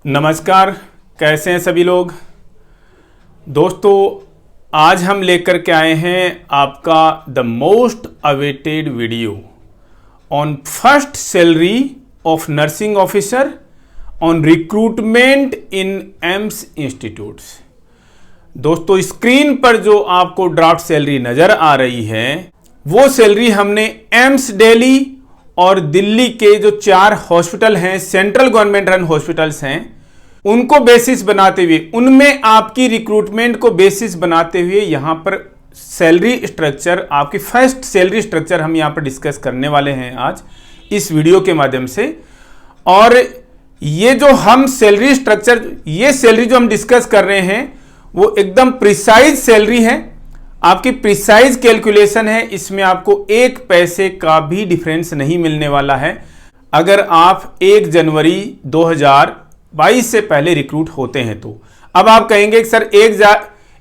नमस्कार, कैसे हैं सभी लोग। दोस्तों, आज हम लेकर के आए हैं आपका the most awaited video on first salary of nursing officer on recruitment in AIIMS institutes. दोस्तों, स्क्रीन पर जो आपको ड्राफ्ट सैलरी नज़र आ रही है वो सैलरी हमने एम्स दिल्ली और दिल्ली के जो 4 हॉस्पिटल हैं, सेंट्रल गवर्नमेंट रन हॉस्पिटल्स हैं, उनको बेसिस बनाते हुए, उनमें आपकी रिक्रूटमेंट को बेसिस बनाते हुए यहाँ पर सैलरी स्ट्रक्चर, आपकी फर्स्ट सैलरी स्ट्रक्चर हम यहाँ पर डिस्कस करने वाले हैं आज इस वीडियो के माध्यम से। और ये जो हम सैलरी स्ट्रक्चर, ये सैलरी जो हम डिस्कस कर रहे हैं वो एकदम प्रिसाइज सैलरी है, आपकी प्रिसाइज कैलकुलेशन है। इसमें आपको 1 पैसे का भी डिफरेंस नहीं मिलने वाला है अगर आप 1 जनवरी 2022 से पहले रिक्रूट होते हैं तो। अब आप कहेंगे कि सर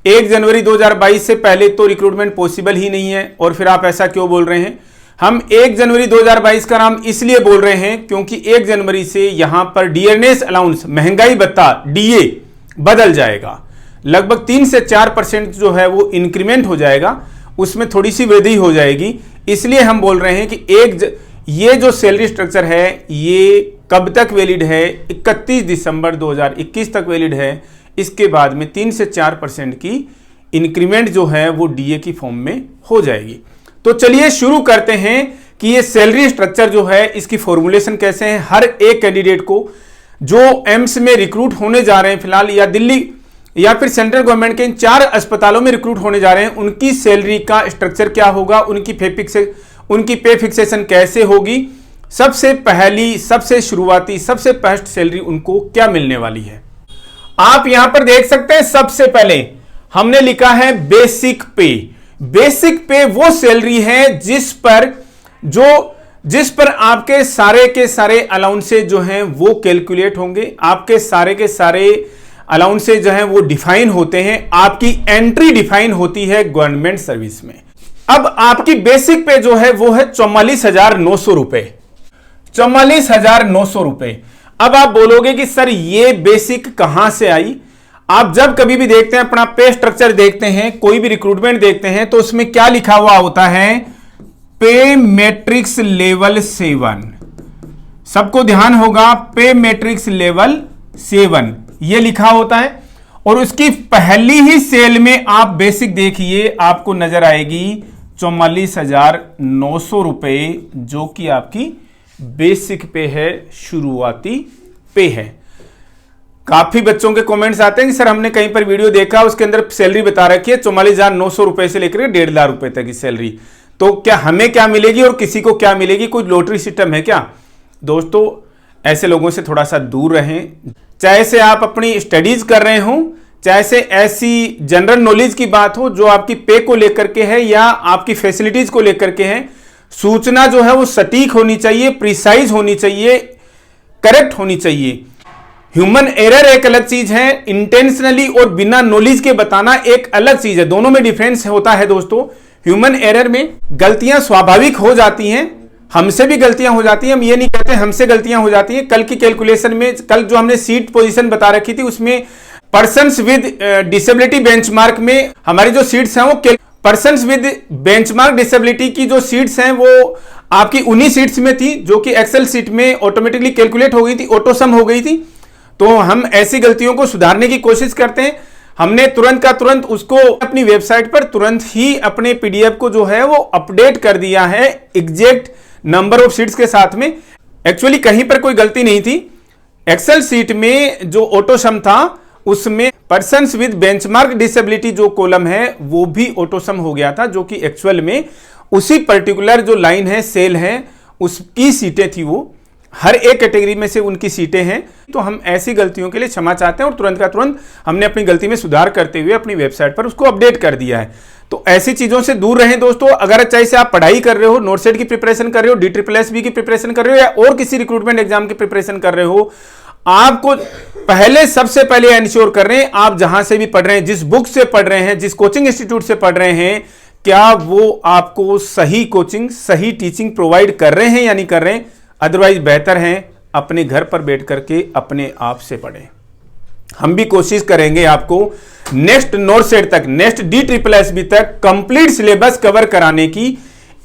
1 जनवरी 2022 से पहले तो रिक्रूटमेंट पॉसिबल ही नहीं है, और फिर आप ऐसा क्यों बोल रहे हैं। हम 1 जनवरी 2022 का नाम इसलिए बोल रहे हैं क्योंकि 1 जनवरी से यहां पर डियरनेस अलाउंस, महंगाई भत्ता डीए बदल जाएगा। लगभग 3 से 4% जो है वो इंक्रीमेंट हो जाएगा, उसमें थोड़ी सी वृद्धि हो जाएगी। इसलिए हम बोल रहे हैं कि ये जो सैलरी स्ट्रक्चर है ये कब तक वैलिड है, 31 दिसंबर 2021 तक वैलिड है। इसके बाद में 3 से 4% की इंक्रीमेंट जो है वो डीए की फॉर्म में हो जाएगी। तो चलिए शुरू करते हैं कि ये सैलरी स्ट्रक्चर जो है इसकी फॉर्मुलेशन कैसे है। हर एक कैंडिडेट को जो एम्स में रिक्रूट होने जा रहे हैं फिलहाल, या दिल्ली या फिर सेंट्रल गवर्नमेंट के इन 4 अस्पतालों में रिक्रूट होने जा रहे हैं, उनकी सैलरी का स्ट्रक्चर क्या होगा, उनकी पे फिक्सेशन कैसे होगी, सबसे पहली, सबसे शुरुआती, सबसे फर्स्ट सैलरी उनको क्या मिलने वाली है। आप यहां पर देख सकते हैं, सबसे पहले हमने लिखा है बेसिक पे। बेसिक पे वो सैलरी है जिस पर आपके सारे के सारे अलाउंसेज जो हैं वो कैलकुलेट होंगे, आपके सारे के सारे अलाउंसेज जो हैं वो डिफाइन होते हैं, आपकी एंट्री डिफाइन होती है गवर्नमेंट सर्विस में। अब आपकी बेसिक पे जो है वो है 44,900 रुपए, 44,900 रुपए। अब आप बोलोगे कि सर ये बेसिक कहां से आई। आप जब कभी भी देखते हैं, अपना पे स्ट्रक्चर देखते हैं, कोई भी रिक्रूटमेंट देखते हैं, तो उसमें क्या लिखा हुआ होता है, पे मैट्रिक्स लेवल 7। सबको ध्यान होगा, पे मैट्रिक्स लेवल 7 ये लिखा होता है। और उसकी पहली ही सेल में आप बेसिक देखिए, आपको नजर आएगी 44,900 रुपए, जो कि आपकी बेसिक पे है, शुरुआती पे है। काफी बच्चों के कमेंट्स आते हैं कि सर हमने कहीं पर वीडियो देखा, उसके अंदर सैलरी बता रखी है 44,900 रुपए से लेकर 1.5 लाख रुपए तक की सैलरी। तो क्या हमें क्या मिलेगी और किसी को क्या मिलेगी, कोई लॉटरी सिस्टम है क्या। दोस्तों, ऐसे लोगों से थोड़ा सा दूर रहें। चाहे से आप अपनी स्टडीज कर रहे हो, चाहे से ऐसी जनरल नॉलेज की बात हो जो आपकी पे को लेकर के है या आपकी फैसिलिटीज को लेकर के है, सूचना जो है वो सटीक होनी चाहिए, प्रिसाइज होनी चाहिए, करेक्ट होनी चाहिए। ह्यूमन एरर एक अलग चीज है, इंटेंशनली और बिना नॉलेज के बताना एक अलग चीज है। दोनों में डिफरेंस होता है दोस्तों। ह्यूमन एरर में गलतियां स्वाभाविक हो जाती हैं, हमसे भी गलतियां हो जाती हैं, हम ये नहीं कहते हमसे गलतियां हो जाती हैं। कल की कैलकुलेशन में, कल जो हमने सीट पोजीशन बता रखी थी, उसमें पर्सन्स विद डिसेबिलिटी बेंचमार्क में हमारी जो सीट्स हैं वो पर्सन्स विद बेंचमार्क डिसेबिलिटी की जो सीट्स हैं वो आपकी उन्हीं सीट्स में थी, जो कि एक्सेल सीट में ऑटोमेटिकली कैलकुलेट हो गई थी, ऑटो सम हो गई थी। तो हम ऐसी गलतियों को सुधारने की कोशिश करते हैं। हमने तुरंत का तुरंत उसको अपनी वेबसाइट पर तुरंत ही अपने पीडीएफ को जो है वो अपडेट कर दिया है एग्जैक्ट नंबर ऑफ सीट्स के साथ में। एक्चुअली कहीं पर कोई गलती नहीं थी। एक्सेल सीट में जो ऑटो सम था उसमें पर्सन्स विद बेंचमार्क डिसेबिलिटी जो कॉलम है वो भी ऑटो सम हो गया था, जो कि एक्चुअल में उसी पर्टिकुलर जो लाइन है, सेल है, उसकी सीटें थी। वो हर एक कैटेगरी में से उनकी सीटें हैं। तो हम ऐसी गलतियों के लिए क्षमा चाहते हैं और तुरंत का तुरंत हमने अपनी गलती में सुधार करते हुए अपनी वेबसाइट पर उसको अपडेट कर दिया है। तो ऐसी चीजों से दूर रहें दोस्तों। अगर चाहे से आप पढ़ाई कर रहे हो, नोट सेट की प्रिपरेशन कर रहे हो, DSSB की प्रिपरेशन कर रहे हो, या और किसी रिक्रूटमेंट एग्जाम की प्रिपरेशन कर रहे हो, आपको सबसे पहले एंश्योर कर रहे हैं, आप जहां से भी पढ़ रहे हैं, जिस बुक से पढ़ रहे हैं, जिस कोचिंग इंस्टीट्यूट से पढ़ रहे हैं, क्या वो आपको सही कोचिंग, सही टीचिंग प्रोवाइड कर रहे हैं या नहीं कर रहे हैं। अदरवाइज बेहतर है अपने घर पर बैठ करके अपने आप से पढ़ें। हम भी कोशिश करेंगे आपको नेक्स्ट नोरसेट तक, नेक्स्ट DSSB तक कंप्लीट सिलेबस कवर कराने की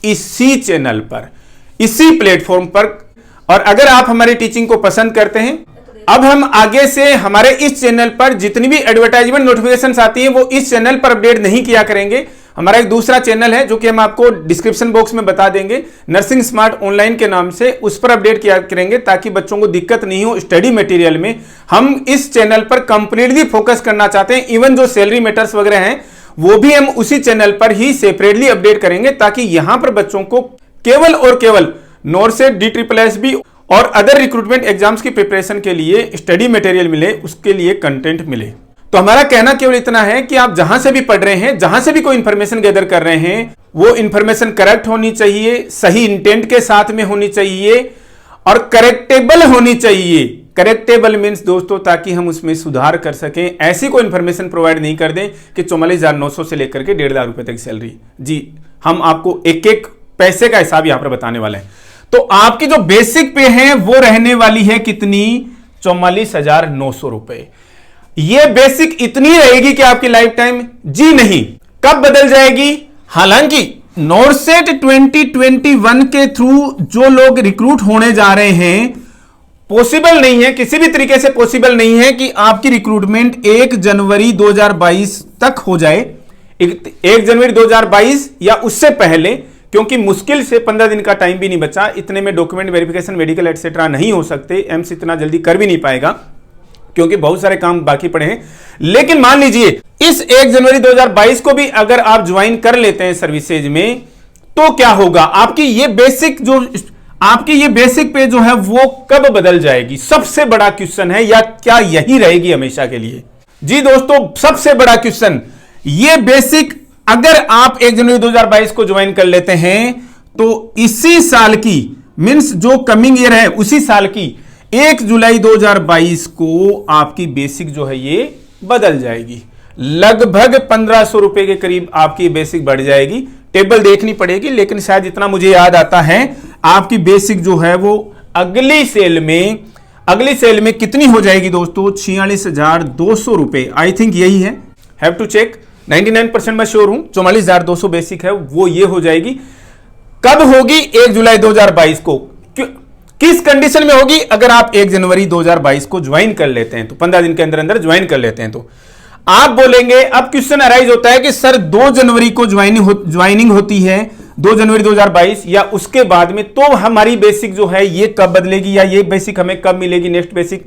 इसी चैनल पर, इसी प्लेटफॉर्म पर। और अगर आप हमारी टीचिंग को पसंद करते हैं, अब हम आगे से हमारे इस चैनल पर जितनी भी एडवर्टाइजमेंट नोटिफिकेशंस आती हैं वो इस चैनल पर अपडेट नहीं किया करेंगे। हमारा एक दूसरा चैनल है जो कि हम आपको डिस्क्रिप्शन बॉक्स में बता देंगे, नर्सिंग स्मार्ट ऑनलाइन के नाम से, उस पर अपडेट किया करेंगे ताकि बच्चों को दिक्कत नहीं हो स्टडी मटेरियल में। हम इस चैनल पर कंप्लीटली फोकस करना चाहते हैं, इवन जो सैलरी मैटर्स वगैरह हैं वो भी हम उसी चैनल पर ही सेपरेटली अपडेट करेंगे ताकि यहां पर बच्चों को केवल और केवल नोरसेट, DSSB और अदर रिक्रूटमेंट एग्जाम्स की प्रिपरेशन के लिए स्टडी मटेरियल मिले, उसके लिए कंटेंट मिले। तो हमारा कहना केवल इतना है कि आप जहां से भी पढ़ रहे हैं, जहां से भी कोई इंफॉर्मेशन गैदर कर रहे हैं, वो इंफॉर्मेशन करेक्ट होनी चाहिए, सही इंटेंट के साथ में होनी चाहिए और करेक्टेबल होनी चाहिए। करेक्टेबल मीन्स दोस्तों ताकि हम उसमें सुधार कर सकें। ऐसी कोई इंफॉर्मेशन प्रोवाइड नहीं कर दें कि 44,900 से लेकर के 1.5 लाख रुपए तक सैलरी। जी, हम आपको एक एक पैसे का हिसाब यहां पर बताने वाले हैं। तो आपकी जो बेसिक पे है वो रहने वाली है कितनी? 44,900 रुपए। ये बेसिक इतनी रहेगी कि आपकी लाइफ टाइम? जी नहीं। कब बदल जाएगी? हालांकि नोरसेट 2021 के थ्रू जो लोग रिक्रूट होने जा रहे हैं, पॉसिबल नहीं है, किसी भी तरीके से पॉसिबल नहीं है कि आपकी रिक्रूटमेंट 1 जनवरी 2022 तक हो जाए, 1 जनवरी 2022 या उससे पहले, क्योंकि मुश्किल से 15 दिन का टाइम भी नहीं बचा। इतने में डॉक्यूमेंट वेरिफिकेशन, मेडिकल एटसेट्रा नहीं हो सकते। एम्स इतना जल्दी कर भी नहीं पाएगा क्योंकि बहुत सारे काम बाकी पड़े हैं। लेकिन मान लीजिए इस 1 जनवरी 2022 को भी अगर आप ज्वाइन कर लेते हैं सर्विसेज में, तो क्या होगा? आपकी ये बेसिक पे जो है वो कब बदल जाएगी? सबसे बड़ा क्वेश्चन है, या क्या यही रहेगी हमेशा के लिए? जी दोस्तों, सबसे बड़ा क्वेश्चन, ये बेसिक अगर आप 1 जनवरी 2022 को ज्वाइन कर लेते हैं तो इसी साल की, मींस जो कमिंग ईयर है उसी साल की 1 जुलाई 2022 को आपकी बेसिक जो है ये बदल जाएगी। लगभग 1500 रुपए के करीब आपकी बेसिक बढ़ जाएगी। टेबल देखनी पड़ेगी, लेकिन शायद इतना मुझे याद आता है आपकी बेसिक जो है वो अगली सेल में कितनी हो जाएगी दोस्तों? 46,200 रुपए। आई थिंक यही है, हैव टू चेक। 99% मैं श्योर हूं 44,200 बेसिक है, वो ये हो जाएगी। कब होगी? 1 जुलाई 2022 को। किस कंडीशन में होगी? अगर आप 1 जनवरी 2022 को ज्वाइन कर लेते हैं तो, 15 दिन के अंदर अंदर ज्वाइन कर लेते हैं तो आप बोलेंगे, अब क्वेश्चन अराइज होता है कि सर 2 जनवरी को ज्वाइनिंग होती है, 2 जनवरी 2022 या उसके बाद में, तो हमारी बेसिक जो है ये कब बदलेगी, या ये बेसिक हमें कब मिलेगी नेक्स्ट बेसिक?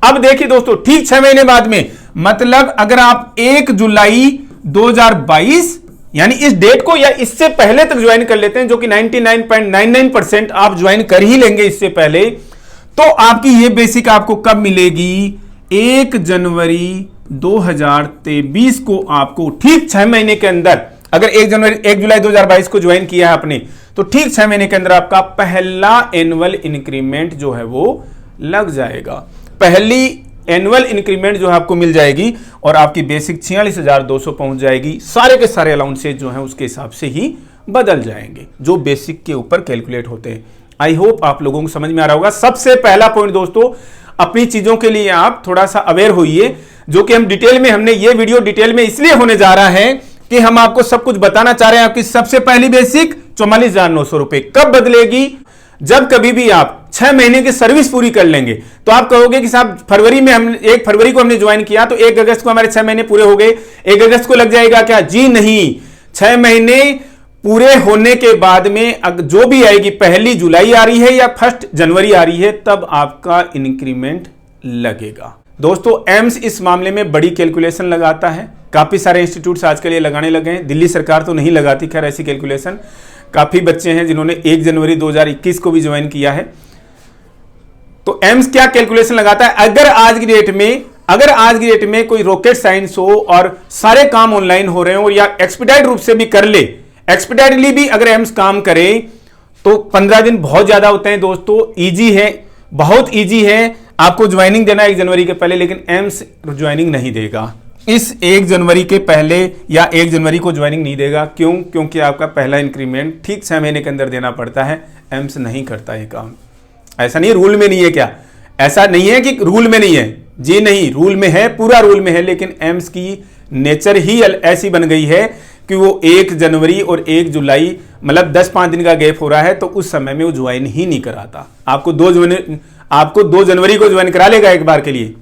अब देखिए दोस्तों, ठीक 6 महीने बाद में, मतलब अगर आप 1 जुलाई 2022 यानी इस डेट को या इससे पहले तक ज्वाइन कर लेते हैं, जो कि 99.99% आप ज्वाइन कर ही लेंगे इससे पहले, तो आपकी ये बेसिक आपको कब मिलेगी? 1 जनवरी 2023 को आपको ठीक 6 महीने के अंदर, अगर 1 जुलाई 2022 को ज्वाइन किया है आपने, तो ठीक 6 महीने के अंदर आपका पहला एनुअल इंक्रीमेंट जो है वो लग जाएगा। पहली एनुअल इंक्रीमेंट जो है आपको मिल जाएगी और आपकी बेसिक 46,200 पहुंच जाएगी। सारे के सारे अलाउंसेज जो है उसके हिसाब से ही बदल जाएंगे जो बेसिक के ऊपर कैलकुलेट होते हैं। आई होप आप लोगों को समझ में आ रहा होगा। सबसे पहला पॉइंट दोस्तों, अपनी चीजों के लिए आप थोड़ा सा अवेयर होइए, जो कि हम डिटेल में, हमने ये वीडियो डिटेल में इसलिए होने जा रहा है कि हम आपको सब कुछ बताना चाह रहे हैं। आपकी सबसे पहली बेसिक 44,900 रुपए कब बदलेगी? जब कभी भी आप 6 महीने की सर्विस पूरी कर लेंगे, तो आप कहोगे कि साहब फरवरी में, हम 1 फरवरी को हमने ज्वाइन किया तो 1 अगस्त को हमारे 6 महीने पूरे हो गए, 1 अगस्त को लग जाएगा क्या? जी नहीं, 6 महीने पूरे होने के बाद में जो भी आएगी, पहली जुलाई आ रही है या 1 जनवरी आ रही है, तब आपका इंक्रीमेंट लगेगा। दोस्तों एम्स इस मामले में बड़ी कैलकुलेशन लगाता है, काफी सारे इंस्टीट्यूट्स आज के लिए लगाने लगे हैं। दिल्ली सरकार तो नहीं लगाती खैर ऐसी कैलकुलेशन, काफी बच्चे हैं जिन्होंने 1 जनवरी 2021 को भी ज्वाइन किया है। तो एम्स क्या कैलकुलेशन लगाता है? अगर आज की डेट में कोई रॉकेट साइंस हो और सारे काम ऑनलाइन हो रहे हो, या एक्सपीडाइट रूप से भी कर ले, एक्सपीडाइटली भी अगर एम्स काम करे, तो 15 दिन बहुत ज्यादा होते हैं दोस्तों। इजी है, बहुत इजी है आपको ज्वाइनिंग देना 1 जनवरी के पहले, लेकिन एम्स ज्वाइनिंग नहीं देगा इस 1 जनवरी के पहले, या 1 जनवरी को ज्वाइनिंग नहीं देगा। क्यों? क्योंकि आपका पहला इंक्रीमेंट ठीक 6 महीने के अंदर देना पड़ता है। एम्स नहीं करता ये काम। ऐसा नहीं, रूल में नहीं है क्या? ऐसा नहीं है कि रूल में नहीं है, जी नहीं, रूल में है, पूरा रूल में है, लेकिन एम्स की नेचर ही ऐसी बन गई है कि वो 1 जनवरी और 1 जुलाई मतलब 10-5 दिन का गैप हो रहा है, तो उस समय में वो ज्वाइन ही नहीं कराता। आपको 2 जनवरी को ज्वाइन करा लेगा एक बार के लिए,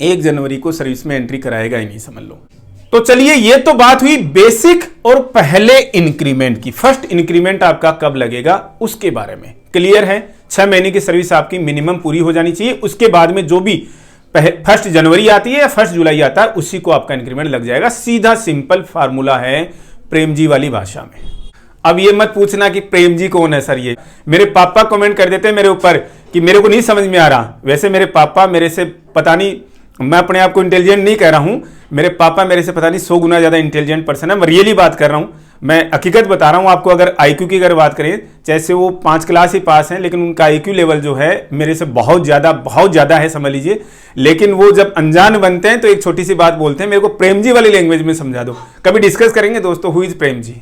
1 जनवरी को सर्विस में एंट्री कराएगा ही नहीं, समझ लो। तो चलिए, ये तो बात हुई बेसिक और पहले इंक्रीमेंट की। फर्स्ट इंक्रीमेंट आपका कब लगेगा उसके बारे में क्लियर है। 6 महीने की सर्विस आपकी मिनिमम पूरी हो जानी चाहिए, उसके बाद में जो भी 1 जनवरी आती है या 1 जुलाई आता है उसी को आपका इंक्रीमेंट लग जाएगा। सीधा सिंपल फार्मूला है प्रेम जी वाली भाषा में। अब ये मत पूछना कि प्रेम जी कौन है सर, ये मेरे पापा कमेंट कर देते हैं मेरे ऊपर कि मेरे को नहीं समझ में आ रहा। वैसे मेरे पापा मेरे से पता नहीं, मैं अपने आप को इंटेलिजेंट नहीं कह रहा हूं, मेरे पापा मेरे से पता नहीं 100 गुना ज्यादा इंटेलिजेंट पर्सन है। मैं रियली बात कर रहा हूं, मैं हकीकत बता रहा हूं आपको। अगर आईक्यू की अगर बात करें, जैसे वो 5 क्लास ही पास हैं, लेकिन उनका आईक्यू लेवल जो है मेरे से बहुत ज्यादा है, समझ लीजिए। लेकिन वो जब अनजान बनते हैं तो एक छोटी सी बात बोलते हैं, मेरे को प्रेम जी वाली लैंग्वेज में समझा दो। कभी डिस्कस करेंगे दोस्तों, हु इज प्रेम जी।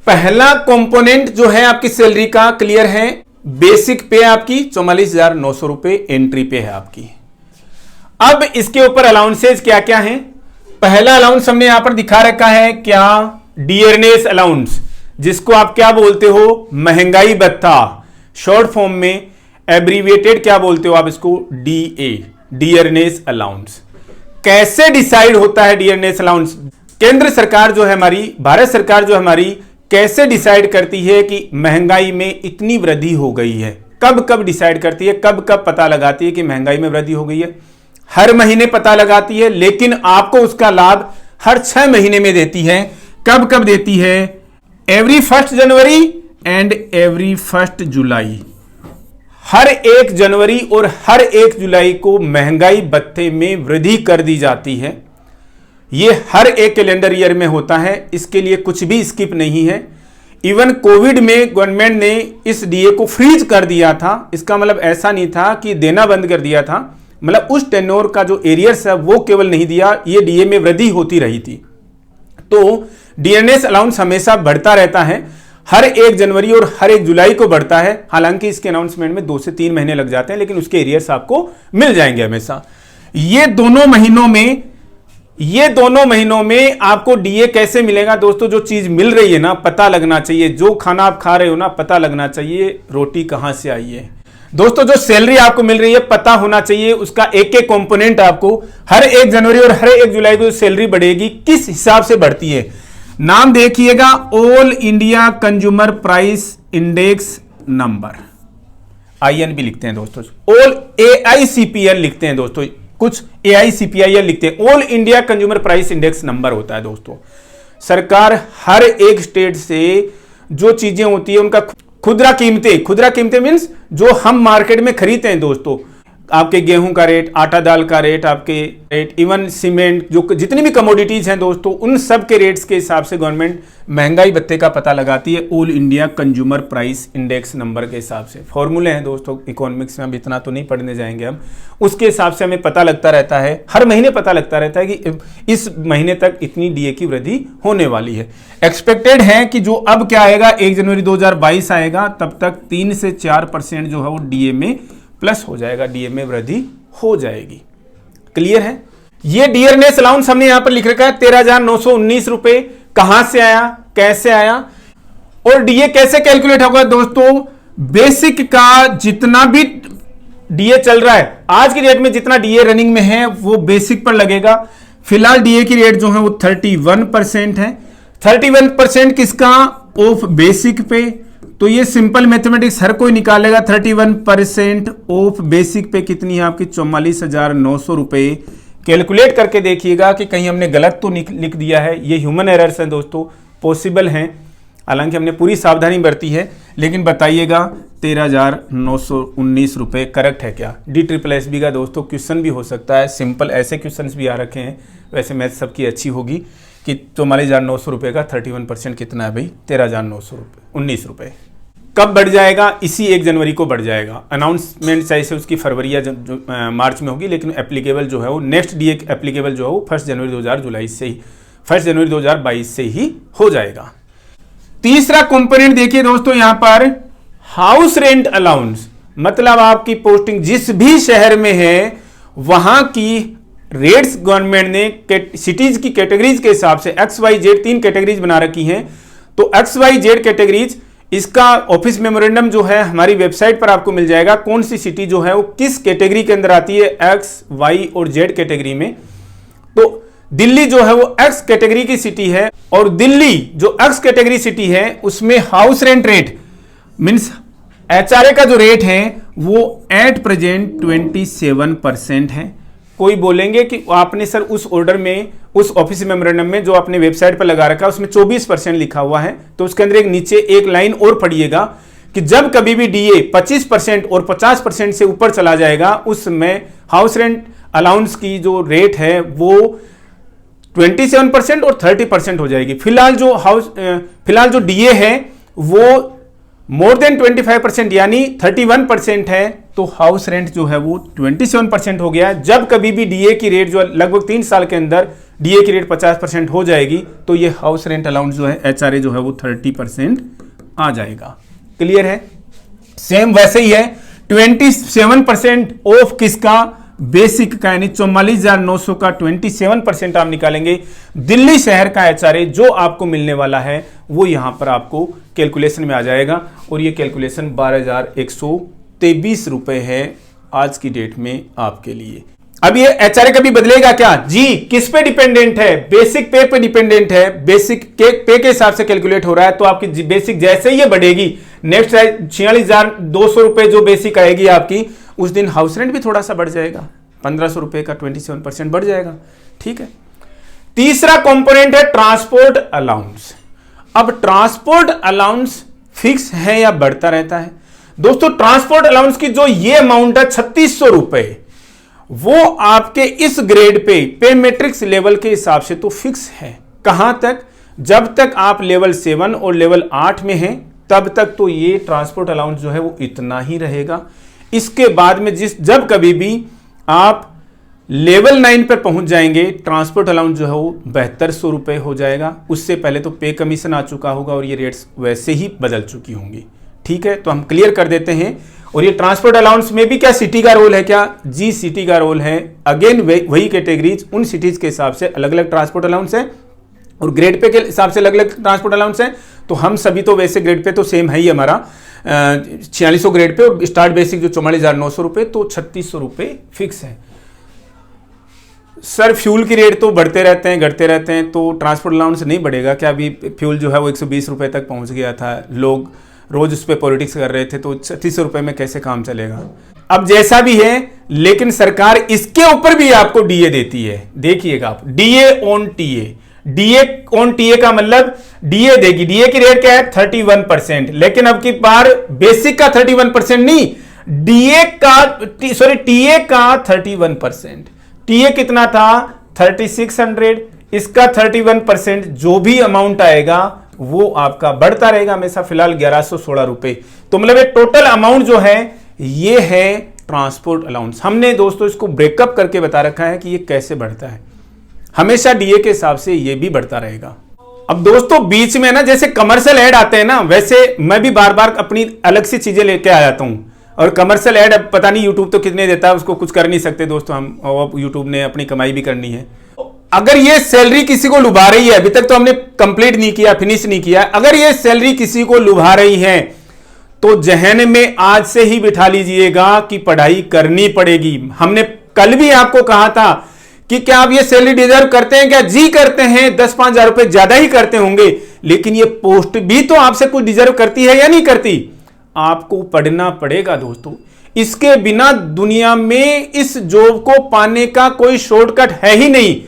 पहला कंपोनेंट जो है आपकी सैलरी का क्लियर है, बेसिक पे आपकी 44,900 रुपए एंट्री पे है आपकी। अब इसके ऊपर अलाउंसेज क्या क्या हैं। पहला अलाउंस हमने यहां पर दिखा रखा है, क्या, डियरनेस अलाउंस, जिसको आप क्या बोलते हो, महंगाई भत्ता, शॉर्ट फॉर्म में एब्रीविएटेड क्या बोलते हो आप इसको, डीए, डियरनेस अलाउंस। कैसे डिसाइड होता है डियरनेस अलाउंस? केंद्र सरकार जो है हमारी, भारत सरकार जो हमारी, कैसे डिसाइड करती है कि महंगाई में इतनी वृद्धि हो गई है? कब कब डिसाइड करती है, कब कब पता लगाती है कि महंगाई में वृद्धि हो गई है? हर महीने पता लगाती है, लेकिन आपको उसका लाभ हर 6 महीने में देती है। कब कब देती है? एवरी 1 जनवरी एंड एवरी 1 जुलाई। हर 1 जनवरी और हर 1 जुलाई को महंगाई भत्ते में वृद्धि कर दी जाती है। यह हर एक कैलेंडर ईयर में होता है, इसके लिए कुछ भी स्किप नहीं है। इवन कोविड में गवर्नमेंट ने इस डीए को फ्रीज कर दिया था। इसका मतलब ऐसा नहीं था कि देना बंद कर दिया था, मतलब उस टेन्योर का जो एरियर्स है वो केवल नहीं दिया, ये डीए में वृद्धि होती रही थी। तो डियरनेस अलाउंस हमेशा बढ़ता रहता है, हर 1 जनवरी और हर 1 जुलाई को बढ़ता है। हालांकि इसके अनाउंसमेंट में 2 से 3 महीने लग जाते हैं, लेकिन उसके एरियर्स आपको मिल जाएंगे हमेशा। ये दोनों महीनों में आपको डीए कैसे मिलेगा दोस्तों? जो चीज मिल रही है ना, पता लगना चाहिए। जो खाना आप खा रहे हो ना, पता लगना चाहिए रोटी कहां से आई है। दोस्तों, जो सैलरी आपको मिल रही है पता होना चाहिए उसका एक एक कंपोनेंट। आपको हर 1 जनवरी और हर 1 जुलाई को सैलरी बढ़ेगी, किस हिसाब से बढ़ती है? नाम देखिएगा, all India consumer price index number, INB लिखते हैं दोस्तों। ऑल AICPL लिखते हैं दोस्तों, कुछ AICPIL लिखते हैं। All India consumer price index number होता है दोस्तों। सरकार हर एक स्टेट से जो चीजें होती है उनका खुदरा कीमतें मींस जो हम मार्केट में खरीदते हैं दोस्तों, आपके गेहूं का रेट, आटा दाल का रेट, आपके रेट, इवन सीमेंट, जो जितनी भी कमोडिटीज हैं दोस्तों, उन सब के रेट्स के हिसाब से गवर्नमेंट महंगाई भत्ते का पता लगाती है all India consumer price index number के हिसाब से। फॉर्मूले हैं दोस्तों इकोनॉमिक्स में, अब इतना तो नहीं पढ़ने जाएंगे हम। उसके हिसाब से हमें पता लगता रहता है, हर महीने पता लगता रहता है कि इस महीने तक इतनी डीए की वृद्धि होने वाली है। एक्सपेक्टेड है कि जो अब क्या आएगा, 1 जनवरी 2022 आएगा, तब तक 3 से 4% जो है वो डीए में प्लस हो जाएगा, डीए में वृद्धि हो जाएगी। क्लियर है? ये डियरनेस अलाउंस हमने यहां पर लिख रखा है 13,919 रुपए। कहां से आया, कैसे आया और डीए कैसे कैलकुलेट होगा दोस्तों? बेसिक का जितना भी डीए चल रहा है आज की डेट में, जितना डीए रनिंग में है वो बेसिक पर लगेगा। फिलहाल डीए की रेट जो है वो 31% है। 31% किसका? ऑफ बेसिक पे। तो ये सिंपल मैथमेटिक्स हर कोई निकालेगा। 31% ऑफ बेसिक पे कितनी है आपकी? 44,900 रुपए। कैलकुलेट करके देखिएगा कि कहीं हमने गलत तो लिख दिया है। ये ह्यूमन एरर्स हैं दोस्तों, पॉसिबल हैं, हालांकि हमने पूरी सावधानी बरती है, लेकिन बताइएगा 13,919 रुपए करेक्ट है क्या? DSSB का दोस्तों क्वेश्चन भी हो सकता है, सिंपल ऐसे क्वेश्चन भी आ रखे हैं। वैसे मैथ सबकी अच्छी होगी कि 44,900 रुपए का 31% कितना है भाई? 13,919 रुपए। कब बढ़ जाएगा? इसी 1 जनवरी को बढ़ जाएगा। अनाउंसमेंट चाहे से उसकी फरवरी या मार्च में होगी, लेकिन एप्लीकेबल जो है वो नेक्स्ट डीए एप्लीकेबल जो है वो 1 जनवरी 2022 से ही हो जाएगा। तीसरा कंपोनेंट देखिए दोस्तों यहां पर, हाउस रेंट अलाउंस। मतलब आपकी पोस्टिंग जिस भी शहर में है वहां की रेट्स गवर्नमेंट ने सिटीज की कैटेगरीज के हिसाब से XYZ 3 कैटेगरीज बना रखी हैं। तो XYZ कैटेगरीज, इसका ऑफिस मेमोरेंडम जो है हमारी वेबसाइट पर आपको मिल जाएगा, कौन सी सिटी जो है वो किस कैटेगरी के अंदर आती है, X, Y और Z कैटेगरी में। तो दिल्ली जो है वो X कैटेगरी की सिटी है, और दिल्ली जो X कैटेगरी सिटी है उसमें house rent rate means HRA का जो रेट है वो एट प्रेजेंट 27% है। कोई बोलेंगे कि आपने सर उस ऑर्डर में, उस ऑफिस मेमोरेंडम में जो आपने वेबसाइट पर लगा रखा है उसमें 24% लिखा हुआ है, तो उसके अंदर एक नीचे एक लाइन और पढ़िएगा कि जब कभी भी DA 25% और 50% से ऊपर चला जाएगा उसमें हाउस रेंट अलाउंस की जो रेट है वो 27% और 30% हो जाएगी। फिलहाल जो DA है वो मोर देन 25% यानी 31% है, तो हाउस रेंट जो है वो 27% हो गया। जब कभी भी DA की रेट जो लगभग 3 साल के अंदर DA की रेट 50% हो जाएगी तो ये हाउस रेंट अलाउंस जो है HRA जो है वो 30% आ जाएगा। क्लियर है? सेम वैसे ही है 27% ऑफ किसका, बेसिक का, यानी 44,900 का 27% आप निकालेंगे। दिल्ली शहर का HRA जो आपको मिलने वाला है वो यहां पर आपको कैलकुलेशन में आ जाएगा, और ये कैलकुलेशन 12,123 रुपए है आज की डेट में आपके लिए। अब ये HRA कभी बदलेगा क्या जी? किस पे डिपेंडेंट है? बेसिक पे पे डिपेंडेंट है। बेसिक पे के हिसाब से कैलकुलेट हो रहा है, तो आपकी बेसिक जैसे ही ये बढ़ेगी, नेक्स्ट 46,200 रुपए जो बेसिक आएगी आपकी, उस दिन हाउस रेंट भी थोड़ा सा बढ़ जाएगा, 1,500 रुपए का 27% बढ़ जाएगा। ठीक है। तीसरा कंपोनेंट है ट्रांसपोर्ट अलाउंस। अब ट्रांसपोर्ट अलाउंस फिक्स है या बढ़ता रहता है? दोस्तों ट्रांसपोर्ट अलाउंस की जो ये अमाउंट है 3600 रुपए, वो आपके इस ग्रेड पे मैट्रिक्स लेवल के हिसाब से तो फिक्स है। कहां तक? जब तक आप लेवल 7 और लेवल 8 में हैं तब तक तो ये ट्रांसपोर्ट अलाउंस जो है वो इतना ही रहेगा। इसके बाद में जब कभी भी आप लेवल 9 पर पहुंच जाएंगे, ट्रांसपोर्ट अलाउंस जो है वो 7200 रुपए हो जाएगा। उससे पहले तो पे कमीशन आ चुका होगा और ये रेट्स वैसे ही बदल चुकी होंगी। ठीक है, तो हम क्लियर कर देते हैं। और ये ट्रांसपोर्ट अलाउंस में भी क्या सिटी का रोल है क्या जी? सिटी का रोल है। अगेन वही कैटेगरीज, उन सिटीज के हिसाब से अलग अलग ट्रांसपोर्ट अलाउंस है और ग्रेड पे के हिसाब से अलग अलग ट्रांसपोर्ट अलाउंस है। तो हम सभी तो वैसे ग्रेड पे तो सेम है ही हमारा 4600 ग्रेड पे, और स्टार्ट बेसिक जो 44,900 रुपए, तो 3600 रुपए फिक्स है। सर फ्यूल की रेट तो बढ़ते रहते हैं, घटते रहते हैं, तो ट्रांसपोर्ट अलाउंस नहीं बढ़ेगा क्या? अभी फ्यूल जो है वो 120 रुपए तक पहुंच गया था, लोग रोज उस पर पॉलिटिक्स कर रहे थे, तो 3600 रुपए में कैसे काम चलेगा? अब जैसा भी है, लेकिन सरकार इसके ऊपर भी आपको DA देती है। देखिएगा आप, DA on TA। DA on TA का मतलब DA देगी। DA की रेट क्या है? 31%। लेकिन अब की बार बेसिक का 31% नहीं, TA का 31%। TA कितना था? 3600। इसका 31% जो भी अमाउंट आएगा वो आपका बढ़ता रहेगा हमेशा। फिलहाल 1116 रुपए। तो मतलब टोटल अमाउंट जो है ये है ट्रांसपोर्ट अलाउंस। हमने दोस्तों इसको ब्रेकअप करके बता रखा है कि ये कैसे बढ़ता है। हमेशा DA के हिसाब से ये भी बढ़ता रहेगा। अब दोस्तों बीच में ना जैसे कमर्शियल ऐड आते हैं ना, वैसे मैं भी बार बार अपनी अलग सी चीजें लेके आ जाता हूं। और कमर्शियल ऐड अब पता नहीं यूट्यूब तो कितने देता है, उसको कुछ कर नहीं सकते दोस्तों हम, और यूट्यूब ने अपनी कमाई भी करनी है। अगर ये सैलरी किसी को लुभा रही है, अभी तक तो हमने कंप्लीट नहीं किया, फिनिश नहीं किया, अगर ये सैलरी किसी को लुभा रही है तो जहन में आज से ही बिठा लीजिएगा कि पढ़ाई करनी पड़ेगी। हमने कल भी आपको कहा था कि क्या आप ये सैलरी डिजर्व करते हैं क्या? जी करते हैं, 10-5 हजार रुपए ज्यादा ही करते होंगे, लेकिन ये पोस्ट भी तो आपसे कुछ डिजर्व करती है या नहीं करती? आपको पढ़ना पड़ेगा दोस्तों। इसके बिना दुनिया में इस जॉब को पाने का कोई शॉर्टकट है ही नहीं।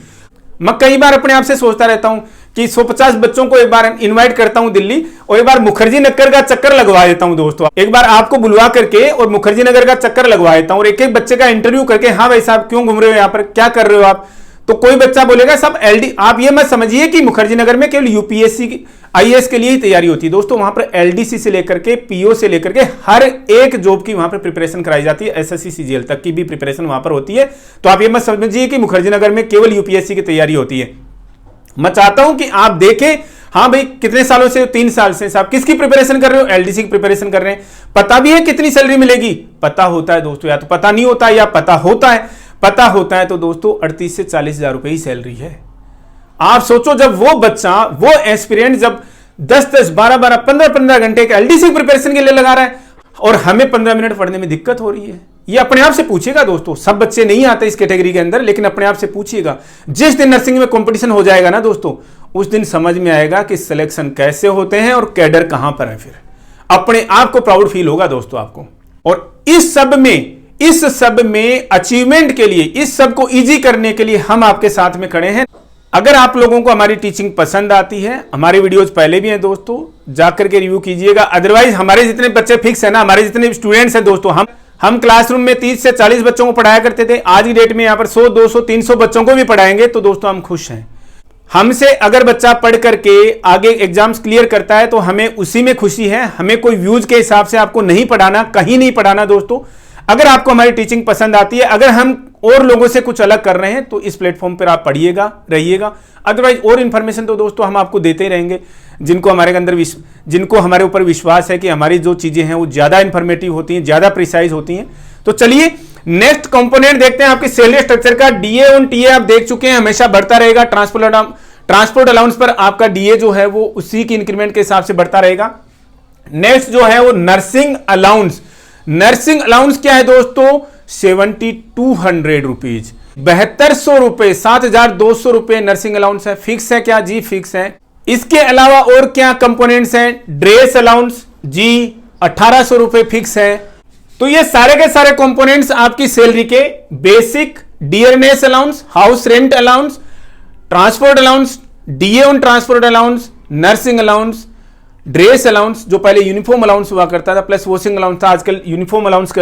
मैं कई बार अपने आप से सोचता रहता हूं कि 150 बच्चों को एक बार इनवाइट करता हूं दिल्ली, और एक बार मुखर्जी नगर का चक्कर लगवा देता हूं दोस्तों। एक बार आपको बुलवा करके और मुखर्जी नगर का चक्कर लगवा देता हूं, और एक एक बच्चे का इंटरव्यू करके, हाँ भाई साहब क्यों घूम रहे हो यहाँ पर, क्या कर रहे हो आप? तो कोई बच्चा बोलेगा सब LD। आप ये मत समझिए कि मुखर्जी नगर में केवल UPSC IAS के लिए ही तैयारी होती है दोस्तों। वहां पर LDC से लेकर के PO से लेकर के हर एक जॉब की वहां पर प्रिपरेशन कराई जाती है। SSC CGL तक की भी प्रिपरेशन वहां पर होती है। तो आप ये मत समझिए कि मुखर्जी नगर में केवल UPSC की तैयारी होती है। मैं चाहता हूं कि आप देखें, हाँ भाई कितने सालों से, 3 साल से साहब किसकी प्रिपरेशन कर रहे हो? LDC की प्रिपरेशन कर रहे हैं। पता भी है कितनी सैलरी मिलेगी? पता होता है दोस्तों, या तो पता नहीं होता या पता होता है। पता होता है तो दोस्तों 38 से 40,000 रुपए ही सैलरी है। आप सोचो जब वो बच्चा, वो एस्पिरेंट जब 10-10, 12-12, 15-15 घंटे के एलडीसी प्रिपरेशन के लिए लगा रहा है और हमें 15 मिनट पढ़ने में दिक्कत हो रही है। ये अपने आप से पूछिएगा दोस्तों, सब बच्चे नहीं आते इस कैटेगरी के अंदर, लेकिन अपने आप से पूछिएगा। जिस दिन नर्सिंग में कंपटीशन हो जाएगा ना दोस्तों, उस दिन समझ में आएगा कि सिलेक्शन कैसे होते हैं और कैडर कहां पर है। फिर अपने आप को प्राउड फील होगा दोस्तों आपको। और इस सब में अचीवमेंट के लिए, इस सब को इजी करने के लिए हम आपके साथ में खड़े हैं। अगर आप लोगों को हमारी टीचिंग पसंद आती है, हमारे वीडियोज पहले भी हैं दोस्तों, जाकर के रिव्यू कीजिएगा। अदरवाइज हमारे जितने बच्चे फिक्स है ना, हमारे जितने स्टूडेंट्स हैं दोस्तों, हम क्लासरूम में 30 से 40 बच्चों को पढ़ाया करते थे। आज की डेट में यहाँ पर 100, 200, 300 बच्चों को भी पढ़ाएंगे तो दोस्तों हम खुश हैं। हमसे अगर बच्चा पढ़ करके आगे एग्जाम्स क्लियर करता है तो हमें उसी में खुशी है। हमें कोई व्यूज के हिसाब से आपको नहीं पढ़ाना, कहीं नहीं पढ़ाना दोस्तों। अगर आपको हमारी टीचिंग पसंद आती है, अगर हम और लोगों से कुछ अलग कर रहे हैं तो इस प्लेटफॉर्म पर आप पढ़िएगा, रहिएगा। अदरवाइज और इन्फॉर्मेशन तो दोस्तों हम आपको देते ही रहेंगे। जिनको हमारे ऊपर विश्वास है कि हमारी जो चीजें हैं वो ज्यादा इंफॉर्मेटिव होती हैं, ज्यादा प्रिसाइज होती हैं। तो चलिए नेक्स्ट कंपोनेंट देखते हैं आपके सैलरी स्ट्रक्चर का। डीए और टीए आप देख चुके हैं, हमेशा बढ़ता रहेगा। ट्रांसपोर्ट अलाउंस पर आपका डीए जो है वो उसी की इंक्रीमेंट के हिसाब से बढ़ता रहेगा। नेक्स्ट जो है वो नर्सिंग अलाउंस। नर्सिंग अलाउंस क्या है दोस्तों? 7200 रुपीज, 7200 रुपए, 7200 रुपए नर्सिंग अलाउंस है। फिक्स है क्या? जी फिक्स है। इसके अलावा और क्या कंपोनेंट्स हैं? ड्रेस अलाउंस जी 1800 रुपए फिक्स है। तो ये सारे के सारे कंपोनेंट्स आपकी सैलरी के basic, dearness allowance, house rent allowance, transport allowance, DA on transport allowance, nursing allowance, dress allowance जो पहले यूनिफॉर्म अलाउंस हुआ करता था, प्लस वॉशिंग अलाउंस था, आजकल यूनिफॉर्म अलाउंस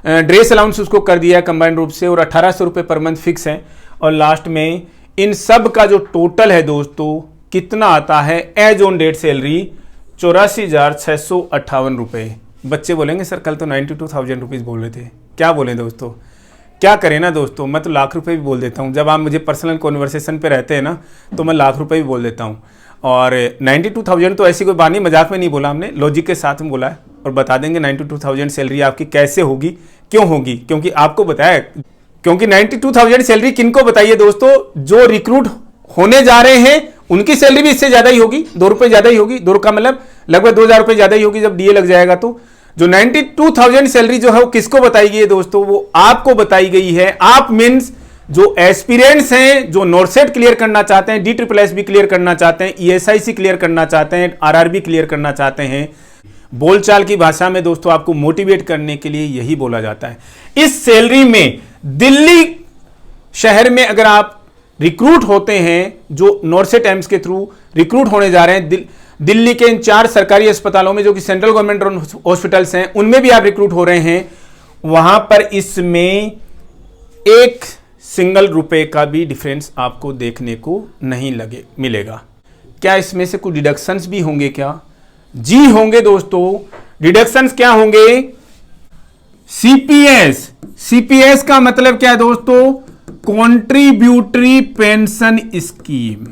ड्रेस अलाउंस उसको कर दिया है कंबाइंड रूप से, और 1800 रुपए पर मंथ फिक्स है। और लास्ट में इन सब का जो टोटल है दोस्तों कितना आता है? एज ऑन डेट सैलरी 84,658 रुपए। बच्चे बोलेंगे सर कल तो 92,000 रुपीज बोल रहे थे, क्या बोले दोस्तों? क्या करें ना दोस्तों, मैं तो लाख रुपए भी बोल देता हूँ। जब आप मुझे पर्सनल कॉन्वर्सेशन पे रहते हैं ना तो मैं लाख रुपए भी बोल देता हूँ। और 92,000 तो ऐसी कोई बात नहीं, मजाक में नहीं बोला हमने, लॉजिक के साथ में बोला है। और बता देंगे 92,000 सैलरी आपकी कैसे होगी, क्यों होगी, क्योंकि आपको बताया। क्योंकि 92,000 सैलरी किनको बताइए दोस्तों? जो रिक्रूट होने जा रहे हैं उनकी सैलरी भी इससे ज्यादा ही होगी, 2 रुपए ज्यादा ही होगी। 2 रुपए मतलब लगभग 2,000 रुपए ज्यादा ही होगी जब डीए लग जाएगा। तो जो 92,000 सैलरी जो है वो किसको बताई गई है दोस्तों? वो आपको बताई गई है। आप मीन्स जो एस्पिरेंट्स हैं, जो नॉर्सेट क्लियर करना चाहते हैं, DSSS भी क्लियर करना चाहते हैं, ESIC क्लियर करना चाहते हैं, RRB क्लियर करना चाहते हैं। बोलचाल की भाषा में दोस्तों आपको मोटिवेट करने के लिए यही बोला जाता है। इस सैलरी में दिल्ली शहर में अगर आप रिक्रूट होते हैं, जो नॉर्सेट एम्स के थ्रू रिक्रूट होने जा रहे हैं, दिल्ली के इन 4 सरकारी अस्पतालों में जो कि सेंट्रल गवर्नमेंट हॉस्पिटल्स हैं, उनमें भी आप रिक्रूट हो रहे हैं, वहां पर इसमें 1 सिंगल रुपए का भी डिफरेंस आपको देखने को नहीं मिलेगा। क्या इसमें से कुछ डिडक्शंस भी होंगे क्या? जी होंगे दोस्तों। डिडक्शंस क्या होंगे? सीपीएस का मतलब क्या है दोस्तों? Contributory pension scheme.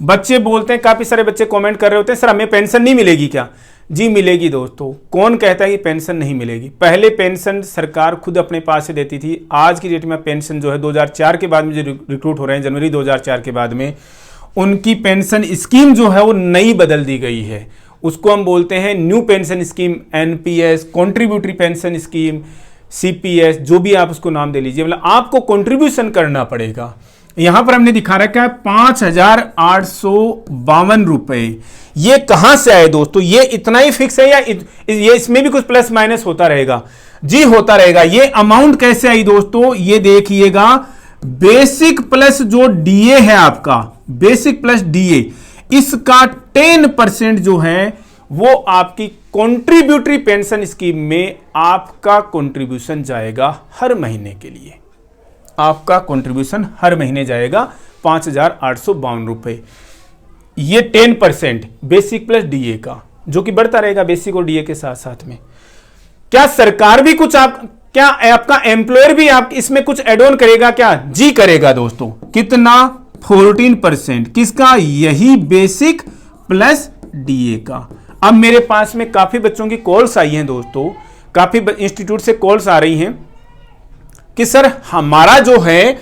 बच्चे बोलते हैं, काफी सारे बच्चे कमेंट कर रहे होते हैं सर हमें पेंशन नहीं मिलेगी क्या? जी मिलेगी दोस्तों। कौन कहता है कि पेंशन नहीं मिलेगी? पहले पेंशन सरकार खुद अपने पास से देती थी। आज की डेट में पेंशन जो है 2004 के बाद में जो रिक्रूट हो रहे हैं, जनवरी 2004 के बाद में, उनकी पेंशन स्कीम जो है वो नई बदल दी गई है। उसको हम बोलते हैं new pension scheme, NPS, contributory pension scheme, CPS, जो भी आप उसको नाम दे लीजिए। मतलब आपको कंट्रीब्यूशन करना पड़ेगा। यहां पर हमने दिखा रखा है 5,852 रुपए। ये कहां से आए दोस्तों? ये इतना ही फिक्स है या ये इसमें भी कुछ प्लस माइनस होता रहेगा? जी होता रहेगा। ये अमाउंट कैसे आई दोस्तों? ये देखिएगा, बेसिक प्लस जो डीए है आपका, बेसिक प्लस डीए, इसका 10% जो है वो आपकी कॉन्ट्रीब्यूटरी पेंशन स्कीम में आपका कंट्रीब्यूशन जाएगा हर महीने के लिए। आपका कंट्रीब्यूशन हर महीने जाएगा 5,852 रुपए। ये 10% बेसिक प्लस डीए का, जो कि बढ़ता रहेगा बेसिक और डीए के साथ साथ में। क्या सरकार भी कुछ क्या आपका एम्प्लॉयर भी आप इसमें कुछ एड ऑन करेगा क्या? जी करेगा दोस्तों। कितना? 14%। किसका? यही बेसिक प्लस डीए का। अब मेरे पास में काफी बच्चों की कॉल्स आई हैं दोस्तों, काफी इंस्टीट्यूट से कॉल्स आ रही हैं कि सर हमारा जो है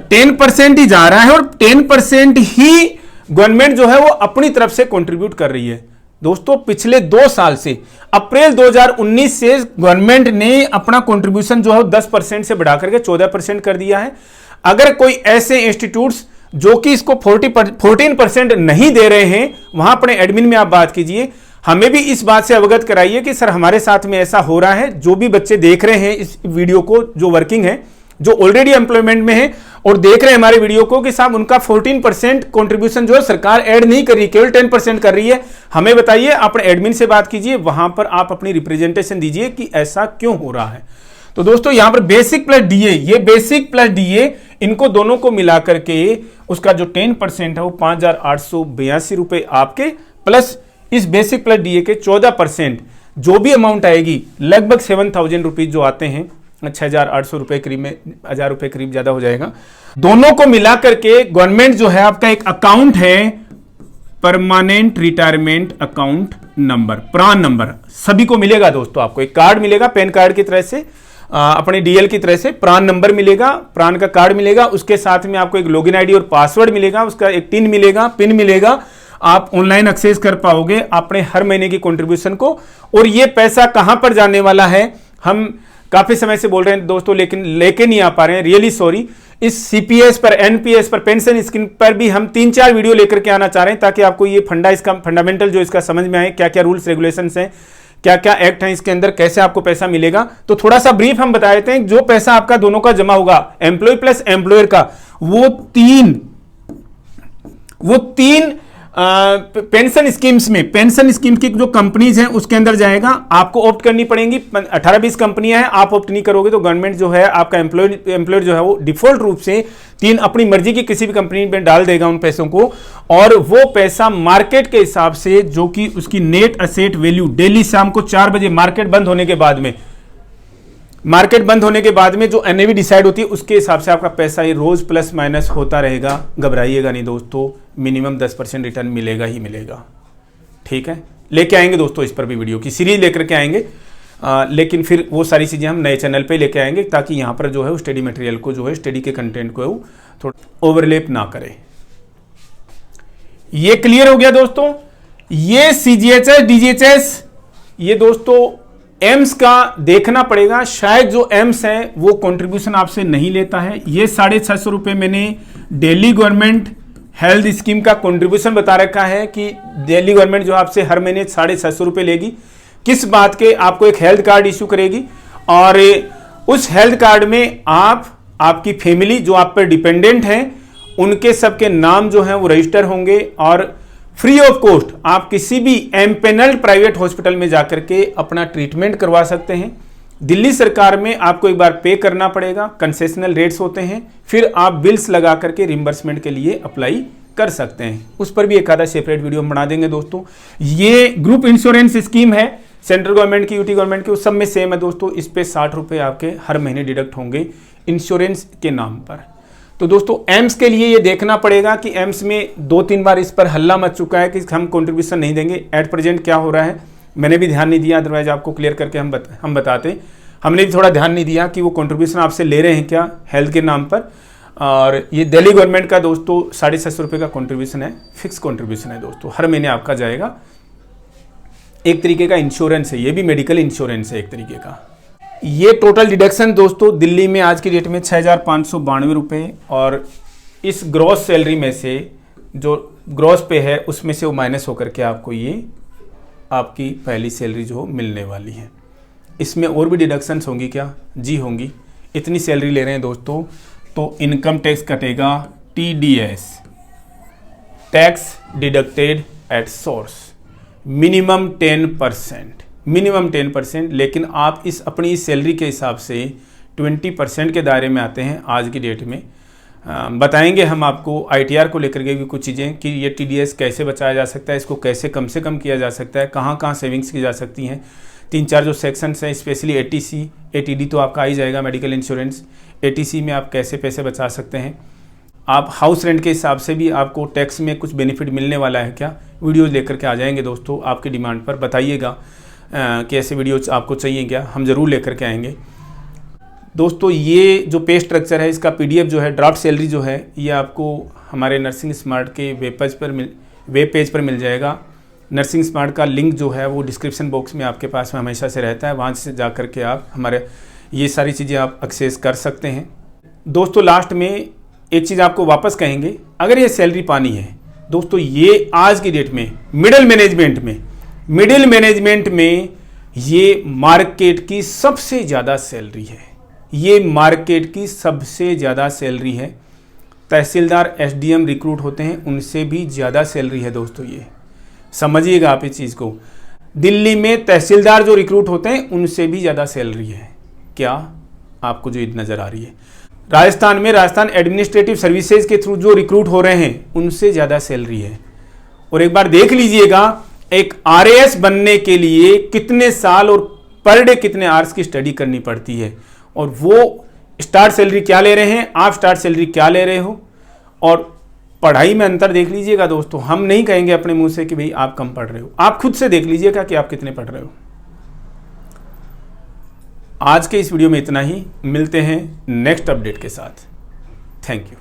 10% ही जा रहा है और 10% ही गवर्नमेंट जो है वो अपनी तरफ से कंट्रीब्यूट कर रही है। दोस्तों पिछले 2 साल से अप्रैल 2019 से गवर्नमेंट ने अपना कंट्रीब्यूशन जो है 10% से बढ़ा करके 14% कर दिया है। अगर कोई ऐसे इंस्टीट्यूट्स जो कि इसको 14% नहीं दे रहे हैं, वहां अपने एडमिन में आप बात कीजिए, हमें भी इस बात से अवगत कराइए कि सर हमारे साथ में ऐसा हो रहा है। जो भी बच्चे देख रहे हैं इस वीडियो को, जो वर्किंग है, जो ऑलरेडी एम्प्लॉयमेंट में है और देख रहे हैं हमारे वीडियो को, कि साहब उनका 14% कंट्रीब्यूशन जो है सरकार ऐड नहीं कर रही, केवल 10% कर रही है, हमें बताइए। अपने एडमिन से बात कीजिए, वहां पर आप अपनी रिप्रेजेंटेशन दीजिए कि ऐसा क्यों हो रहा है। तो दोस्तों यहां पर बेसिक प्लस डीए, ये बेसिक प्लस डीए इनको दोनों को मिलाकर के उसका जो 10% है वो 5,882 रुपए आपके, प्लस इस बेसिक प्लस डीए के 14% जो भी अमाउंट आएगी, लगभग 7,000 रुपीज जो आते हैं, 6,800 रुपए करीब में, 1,000 रुपए करीब ज्यादा हो जाएगा। दोनों को मिलाकर के गवर्नमेंट जो है आपका एक अकाउंट है, permanent retirement account number, PRAN number, सभी को मिलेगा दोस्तों। आपको एक कार्ड मिलेगा पैन कार्ड की तरह से, अपने डीएल की तरह से प्रान नंबर मिलेगा, प्रान का कार्ड मिलेगा, उसके साथ में आपको एक लॉगिन आईडी और पासवर्ड मिलेगा, उसका एक पिन मिलेगा। आप ऑनलाइन एक्सेस कर पाओगे अपने हर महीने की कंट्रीब्यूशन को। और ये पैसा कहां पर जाने वाला है, हम काफी समय से बोल रहे हैं दोस्तों, लेकिन लेके नहीं आ पा रहे हैं, रियली सॉरी। इस सीपीएस पर, एनपीएस पर, पेंशन स्कीम पर भी हम 3-4 वीडियो लेकर के आना चाह रहे हैं, ताकि आपको ये फंडामेंटल जो इसका समझ में आए, क्या क्या रूल्स रेगुलेशंस हैं, क्या क्या एक्ट है इसके अंदर, कैसे आपको पैसा मिलेगा। तो थोड़ा सा ब्रीफ हम बता देते हैं। जो पैसा आपका दोनों का जमा होगा, एम्प्लॉय प्लस एम्प्लॉयर का, वो तीन पेंशन स्कीम्स में, पेंशन स्कीम की जो कंपनीज हैं उसके अंदर जाएगा। आपको ऑप्ट करनी पड़ेंगी, 18-20 कंपनियां हैं, आप ऑप्ट नहीं करोगे तो गवर्नमेंट जो है आपका एम्प्लॉयर जो है वो डिफॉल्ट रूप से 3 अपनी मर्जी की किसी भी कंपनी में डाल देगा उन पैसों को। और वो पैसा मार्केट के हिसाब से, जो कि उसकी नेट असेट वैल्यू, डेली शाम को 4 बजे मार्केट बंद होने के बाद में जो एनएवी डिसाइड होती है, उसके हिसाब से आपका पैसा ये रोज प्लस माइनस होता रहेगा। घबराइएगा नहीं दोस्तों, मिनिमम 10% रिटर्न मिलेगा ही मिलेगा। ठीक है, लेके आएंगे दोस्तों, इस पर भी वीडियो की सीरीज लेकर के आएंगे। लेकिन फिर वो सारी चीजें हम नए चैनल पे लेके आएंगे, ताकि यहाँ पर जो है स्टडी मटेरियल को, जो है स्टडी के कंटेंट को थोड़ा ओवरलैप ना करे। ये क्लियर हो गया दोस्तों। ये सीजीएचएस, डीजीएचएस, ये दोस्तों एम्स का देखना पड़ेगा। शायद जो एम्स है वो कंट्रीब्यूशन आपसे नहीं लेता है। ये 650 रुपये मैंने दिल्ली गवर्नमेंट हेल्थ स्कीम का कंट्रीब्यूशन बता रखा है कि दिल्ली गवर्नमेंट जो आपसे हर महीने 650 रुपये लेगी। किस बात के, आपको एक हेल्थ कार्ड इश्यू करेगी और उस हेल्थ कार्ड में आपकी फैमिली जो आप पर डिपेंडेंट हैं, उनके सबके नाम जो हैं वो रजिस्टर होंगे और फ्री ऑफ कॉस्ट आप किसी भी एमपेनल्ड प्राइवेट हॉस्पिटल में जाकर के अपना ट्रीटमेंट करवा सकते हैं। दिल्ली सरकार में आपको एक बार पे करना पड़ेगा, कंसेशनल रेट्स होते हैं, फिर आप बिल्स लगा करके रिम्बर्समेंट के लिए अप्लाई कर सकते हैं। उस पर भी एक आधा सेपरेट वीडियो हम बना देंगे दोस्तों। ये ग्रुप इंश्योरेंस स्कीम है सेंट्रल गवर्नमेंट की, यूटी गवर्नमेंट की, उस सब में सेम है दोस्तों। इस पे 60 रुपये आपके हर महीने डिडक्ट होंगे इंश्योरेंस के नाम पर। तो दोस्तों एम्स के लिए ये देखना पड़ेगा कि एम्स में 2-3 बार इस पर हल्ला मच चुका है कि हम कंट्रीब्यूशन नहीं देंगे। एट प्रेजेंट क्या हो रहा है मैंने भी ध्यान नहीं दिया, अदरवाइज आपको क्लियर करके हम बताते। हमने भी थोड़ा ध्यान नहीं दिया कि वो कंट्रीब्यूशन आपसे ले रहे हैं क्या हेल्थ के नाम पर। और ये दिल्ली गवर्नमेंट का दोस्तों 650 रुपये का कंट्रीब्यूशन है, फिक्स कंट्रीब्यूशन है दोस्तों, हर महीने आपका जाएगा। एक तरीके का इंश्योरेंस है, ये भी मेडिकल इंश्योरेंस है एक तरीके का। ये टोटल डिडक्शन दोस्तों दिल्ली में आज की डेट में 6,592 रुपये, और इस ग्रॉस सैलरी में से जो ग्रॉस पे है उसमें से वो माइनस होकर के आपको ये आपकी पहली सैलरी जो मिलने वाली है। इसमें और भी डिडक्शंस होंगी क्या? जी होंगी। इतनी सैलरी ले रहे हैं दोस्तों तो इनकम टैक्स कटेगा, TDS, tax deducted at source, minimum 10%, लेकिन आप अपनी सैलरी के हिसाब से 20% के दायरे में आते हैं आज की डेट में। बताएंगे हम आपको ITR को लेकर के भी कुछ चीज़ें कि ये TDS कैसे बचाया जा सकता है, इसको कैसे कम से कम किया जा सकता है, कहाँ कहाँ सेविंग्स की जा सकती हैं। 3-4 जो सेक्शंस हैं, स्पेशली ATC, ATD तो आपका आ ही जाएगा, मेडिकल इंश्योरेंस। ATC में आप कैसे पैसे बचा सकते हैं। आप हाउस रेंट के हिसाब से भी आपको टैक्स में कुछ बेनिफिट मिलने वाला है क्या, वीडियोज़ लेकर के आ जाएंगे दोस्तों। आपकी डिमांड पर बताइएगा कि ऐसे वीडियोज आपको चाहिए क्या, हम ज़रूर लेकर के आएंगे। दोस्तों ये जो पे स्ट्रक्चर है इसका PDF जो है, ड्राफ्ट सैलरी जो है, ये आपको हमारे नर्सिंग स्मार्ट के वेब पेज पर मिल जाएगा। नर्सिंग स्मार्ट का लिंक जो है वो डिस्क्रिप्शन बॉक्स में आपके पास में हमेशा से रहता है, वहाँ से जा कर के आप हमारे ये सारी चीज़ें आप एक्सेस कर सकते हैं। दोस्तों लास्ट में एक चीज़ आपको वापस कहेंगे, अगर ये सैलरी पानी है दोस्तों, ये आज की डेट में मिडिल मैनेजमेंट में ये मार्केट की सबसे ज़्यादा सैलरी है। ये मार्केट की सबसे ज़्यादा सैलरी है। तहसीलदार SDM रिक्रूट होते हैं, उनसे भी ज़्यादा सैलरी है दोस्तों। ये समझिएगा आप इस चीज़ को। दिल्ली में तहसीलदार जो रिक्रूट होते हैं उनसे भी ज़्यादा सैलरी है। क्या आपको जो नज़र आ रही है? राजस्थान एडमिनिस्ट्रेटिव सर्विसेज के थ्रू जो रिक्रूट हो रहे हैं उनसे ज़्यादा सैलरी है। और एक बार देख लीजिएगा, एक RAS बनने के लिए कितने साल और पर डे कितने आवर्स की स्टडी करनी पड़ती है, और वो स्टार्ट सैलरी क्या ले रहे हैं, आप स्टार्ट सैलरी क्या ले रहे हो, और पढ़ाई में अंतर देख लीजिएगा दोस्तों। हम नहीं कहेंगे अपने मुंह से कि भाई आप कम पढ़ रहे हो, आप खुद से देख लीजिएगा कि आप कितने पढ़ रहे हो। आज के इस वीडियो में इतना ही, मिलते हैं नेक्स्ट अपडेट के साथ। Thank you.